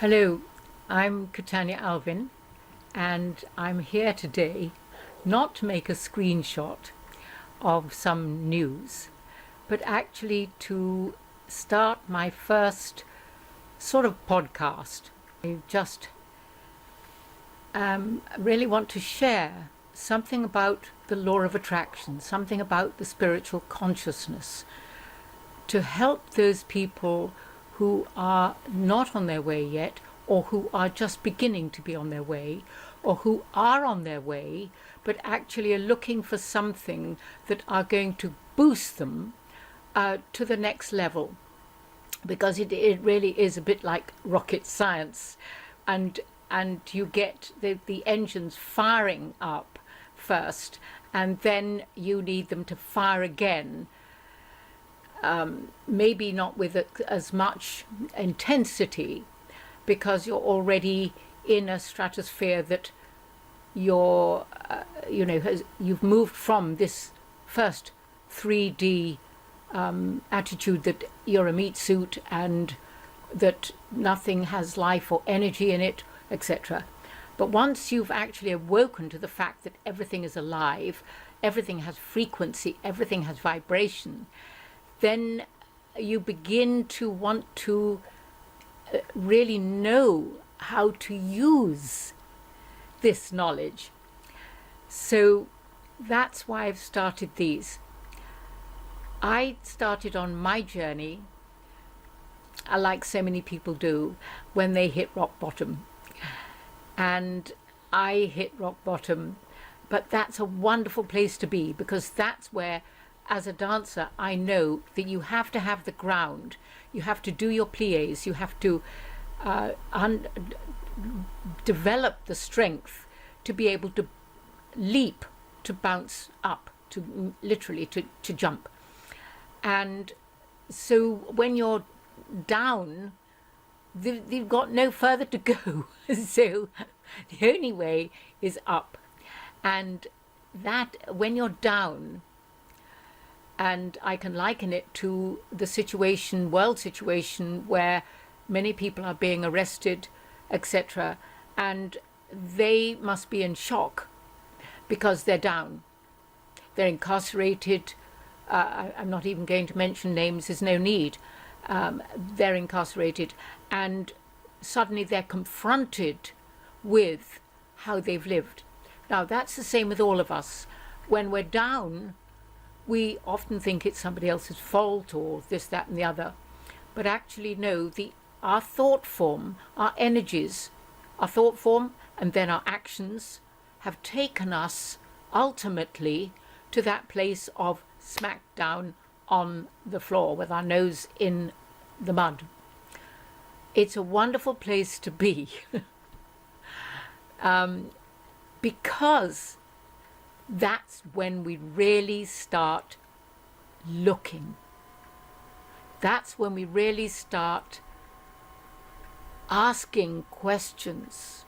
Hello, I'm Katannya Alven, and I'm here today not to make a screenshot of some news, but actually to start my first sort of podcast. I just really want to share something about the law of attraction, something about the spiritual consciousness, to help those people who are not on their way yet, or who are just beginning to be on their way, or who are on their way, but actually are looking for something that are going to boost them to the next level. Because it really is a bit like rocket science, and you get the engines firing up first, and then you need them to fire again, maybe not with as much intensity, because you're already in a stratosphere that you've moved from this first 3D attitude that you're a meat suit and that nothing has life or energy in it, etc. But once you've actually awoken to the fact that everything is alive, everything has frequency, everything has vibration, then you begin to want to really know how to use this knowledge. So that's why I've started these. I started on my journey, like so many people do, when they hit rock bottom. And I hit rock bottom, but that's a wonderful place to be, because that's where, as a dancer, I know that you have to have the ground. You have to do your pliés. You have to develop the strength to be able to leap, to bounce up, to literally to jump. And so when you're down, you've got no further to go. So the only way is up. And that, when you're down, and I can liken it to the world situation, where many people are being arrested, etc., and they must be in shock because they're down. They're incarcerated. I'm not even going to mention names, there's no need. They're incarcerated, and suddenly they're confronted with how they've lived. Now, that's the same with all of us. When we're down, we often think it's somebody else's fault, or this, that, and the other. But actually, no, our thought form, our energies, our thought form, and then our actions have taken us ultimately to that place of smack down on the floor with our nose in the mud. It's a wonderful place to be, because that's when we really start looking. That's when we really start asking questions.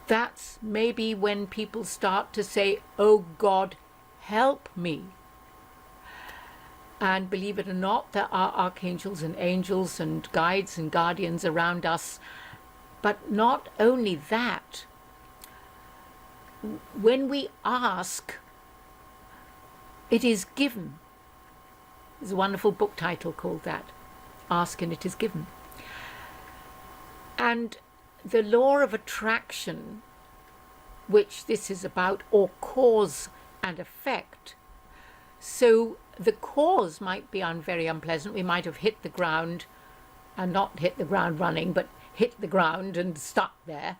That's maybe when people start to say, "Oh God, help me." And believe it or not, there are archangels and angels and guides and guardians around us. But not only that, when we ask, it is given. There's a wonderful book title called that, Ask and It Is Given. And the law of attraction, which this is about, or cause and effect. So the cause might be very unpleasant. We might have hit the ground, and not hit the ground running, but hit the ground and stuck there.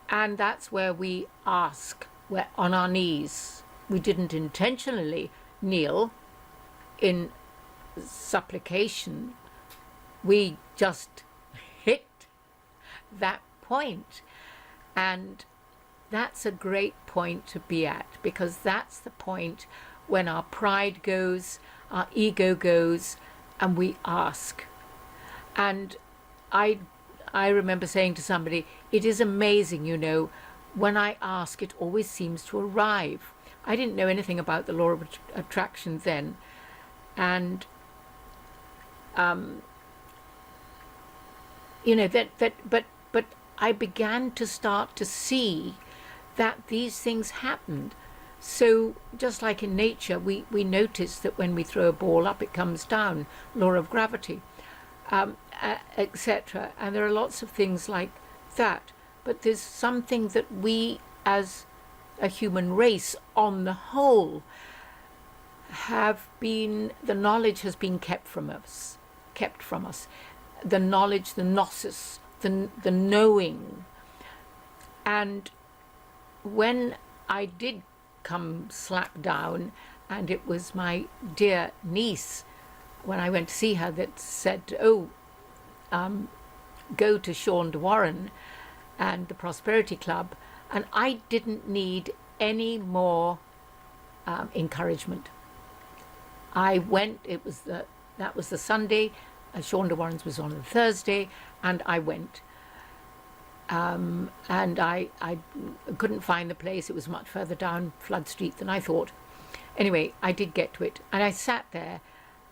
And that's where we ask. We're on our knees. We didn't intentionally kneel in supplication. We just hit that point. And that's a great point to be at, because that's the point when our pride goes, our ego goes, and we ask. And I remember saying to somebody, it is amazing, when I ask, it always seems to arrive. I didn't know anything about the law of attraction then. And you know, but I began to start to see that these things happened. So just like in nature, we notice that when we throw a ball up, it comes down, law of gravity, etc. And there are lots of things like that. But there's something that we as a human race on the whole have been, the knowledge has been kept from us. The knowledge, the gnosis, the knowing. And when I did come slack down, and it was my dear niece, when I went to see her, that said, oh, go to Sean de Warren and the Prosperity Club, and I didn't need any more encouragement. I went, that was the Sunday, Sean de Warren's was on the Thursday, and I went. And I couldn't find the place. It was much further down Flood Street than I thought. Anyway, I did get to it, and I sat there,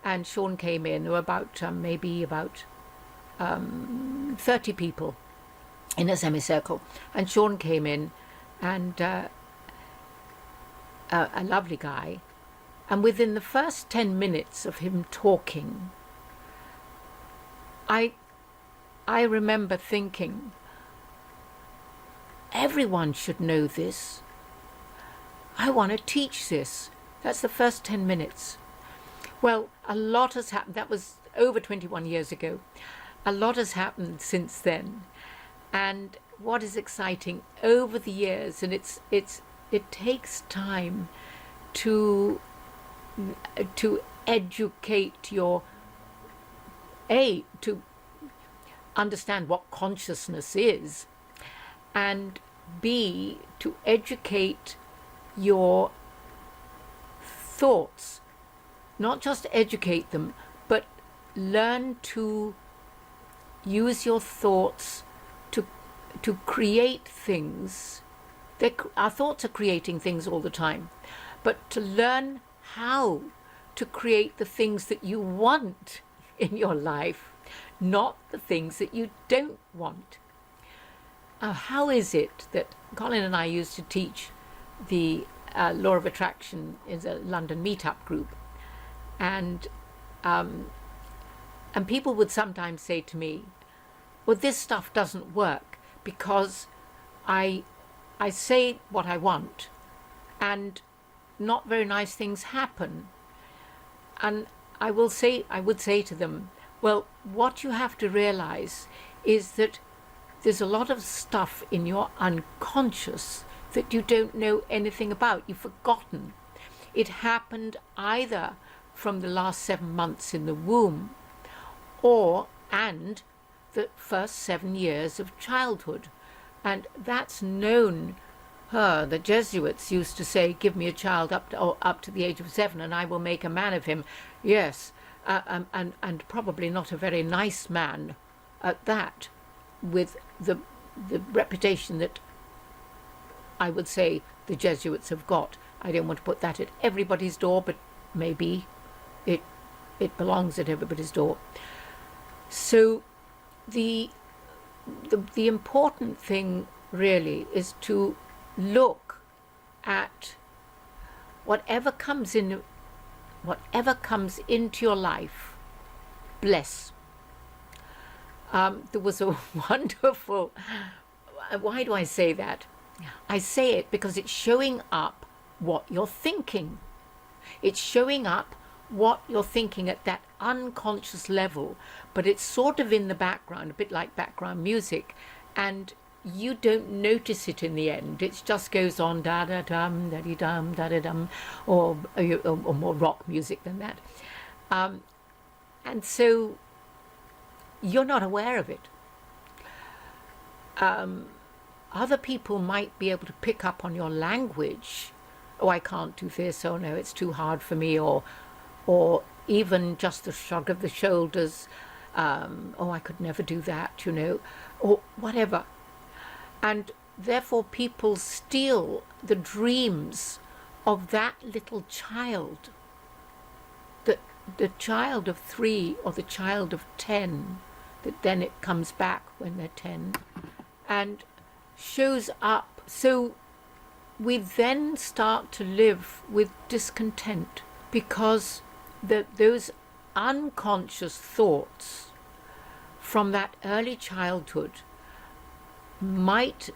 and Sean came in. There were about maybe about 30 people in a semicircle, and Sean came in, and a lovely guy. And within the first 10 minutes of him talking, I remember thinking, everyone should know this. I want to teach this. That's the first 10 minutes. Well, a lot has happened. That was over 21 years ago. A lot has happened since then. And what is exciting over the years, and it takes time to educate to understand what consciousness is, and B, to educate your thoughts. Not just educate them, but learn to use your thoughts to create things. Our thoughts are creating things all the time, but to learn how to create the things that you want in your life, not the things that you don't want. How is it that Colin and I used to teach the law of attraction in a London meetup group, and people would sometimes say to me, well, this stuff doesn't work because I say what I want and not very nice things happen. And I would say to them, well, what you have to realize is that there's a lot of stuff in your unconscious that you don't know anything about. You've forgotten. It happened either from the last 7 months in the womb and the first 7 years of childhood. And that's known. The Jesuits used to say, give me a child up to the age of 7 and I will make a man of him. Yes, and probably not a very nice man at that, with the reputation that I would say the Jesuits have got. I don't want to put that at everybody's door, but maybe it belongs at everybody's door. So the important thing really is to look at whatever comes into your life. Bless. There was a wonderful, why do I say that? I say it because it's showing up what you're thinking. It's showing up what you're thinking at that unconscious level, but it's sort of in the background, a bit like background music, and you don't notice it in the end. It just goes on da-da-dum, da-dee-dum, da-da-dum, or more rock music than that. And so you're not aware of it. Other people might be able to pick up on your language. Oh, I can't do this. Oh, no, it's too hard for me. Or even just the shrug of the shoulders. Oh, I could never do that, or whatever. And therefore people steal the dreams of that little child. The child of 3 or the child of 10 that then it comes back when they're 10 and shows up. So we then start to live with discontent because those unconscious thoughts from that early childhood might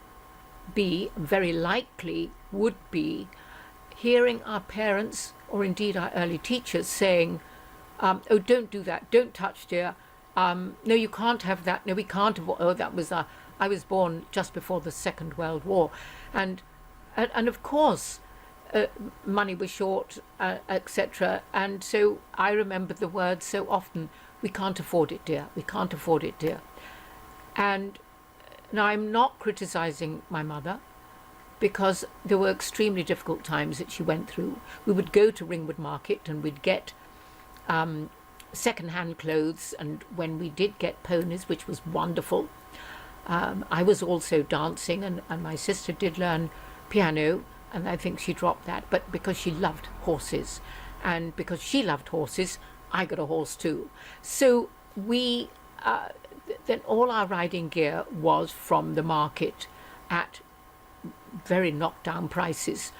be, very likely would be, hearing our parents or indeed our early teachers saying, oh, don't do that, don't touch, dear, no, you can't have that, no, we can't have, oh, that was I was born just before the Second World War, and of course money was short, etc. And so I remember the words so often, we can't afford it, dear, we can't afford it, dear. And now I'm not criticizing my mother, because there were extremely difficult times that she went through. We would go to Ringwood Market and we'd get second-hand clothes, and when we did get ponies, which was wonderful, I was also dancing, and my sister did learn piano, and I think she dropped that, but because she loved horses, and because she loved horses, I got a horse too. So we then all our riding gear was from the market at very knockdown prices,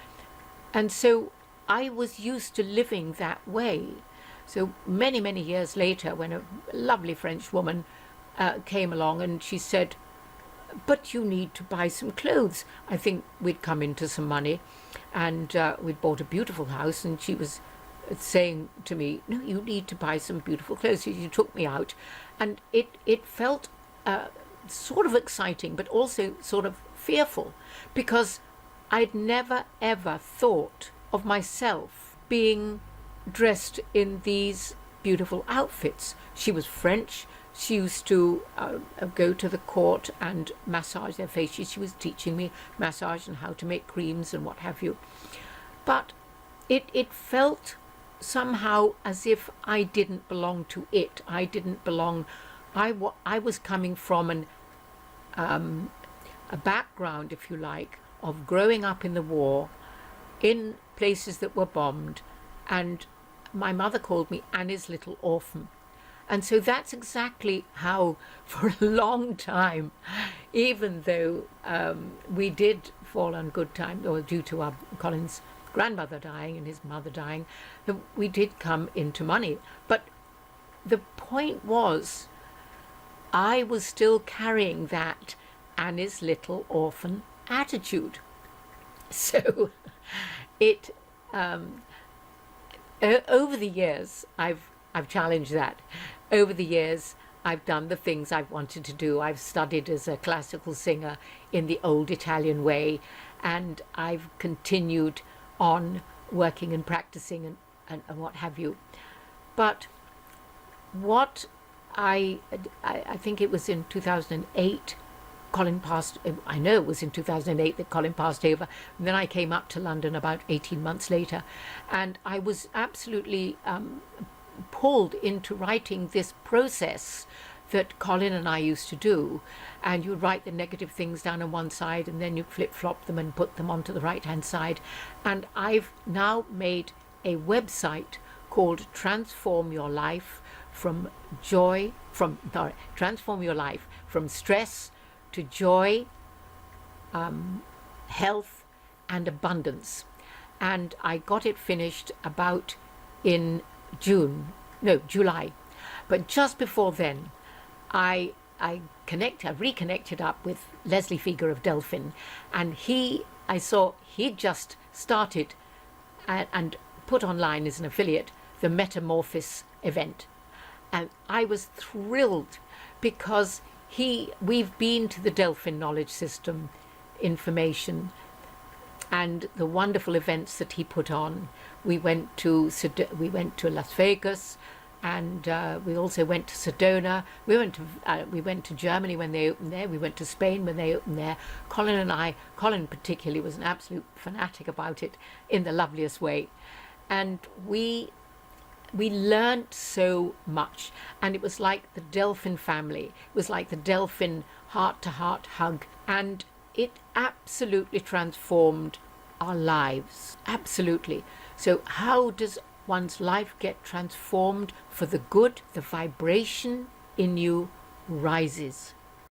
and so I was used to living that way. So many years later, when a lovely French woman came along and she said, but you need to buy some clothes. I think we'd come into some money, and we'd bought a beautiful house, and she was saying to me, no, you need to buy some beautiful clothes. So she took me out, and it felt sort of exciting, but also sort of fearful, because I'd never ever thought of myself being dressed in these beautiful outfits. She was French. She used to go to the court and massage their faces. She was teaching me massage and how to make creams and what have you. But it felt somehow as if I didn't belong to it. I didn't belong. I was coming from a background, if you like, of growing up in the war, in places that were bombed, and my mother called me Annie's little orphan. And so that's exactly how, for a long time, even though we did fall on good times, or due to Colin's grandmother dying and his mother dying, we did come into money. But the point was, I was still carrying that Annie's little orphan attitude. So it over the years, I've challenged that. Over the years, I've done the things I've wanted to do. I've studied as a classical singer in the old Italian way, and I've continued on working and practicing and what have you. But what I think it was in 2008, Colin passed. I know it was in 2008 that Colin passed over. And then I came up to London about 18 months later, and I was absolutely pulled into writing this process that Colin and I used to do. And you would write the negative things down on one side, and then you flip-flop them and put them onto the right-hand side. And I've now made a website called Transform Your Life from Transform Your Life from Stress to Joy, Health and Abundance. And I got it finished about in July. But just before then, I reconnected up with Leslie Fieger of Delphin, and I saw he'd just started and put online as an affiliate the Metamorphosis event. And I was thrilled because we've been to the Delphin Knowledge System information and the wonderful events that he put on. We went to Las Vegas, and we also went to Sedona. We went to Germany when they opened there. We went to Spain when they opened there. Colin particularly was an absolute fanatic about it in the loveliest way, and we learned so much, and it was like the Delphin family. It was like the Delphin heart-to-heart hug, and it absolutely transformed our lives. Absolutely. So how does one's life get transformed for the good? The vibration in you rises.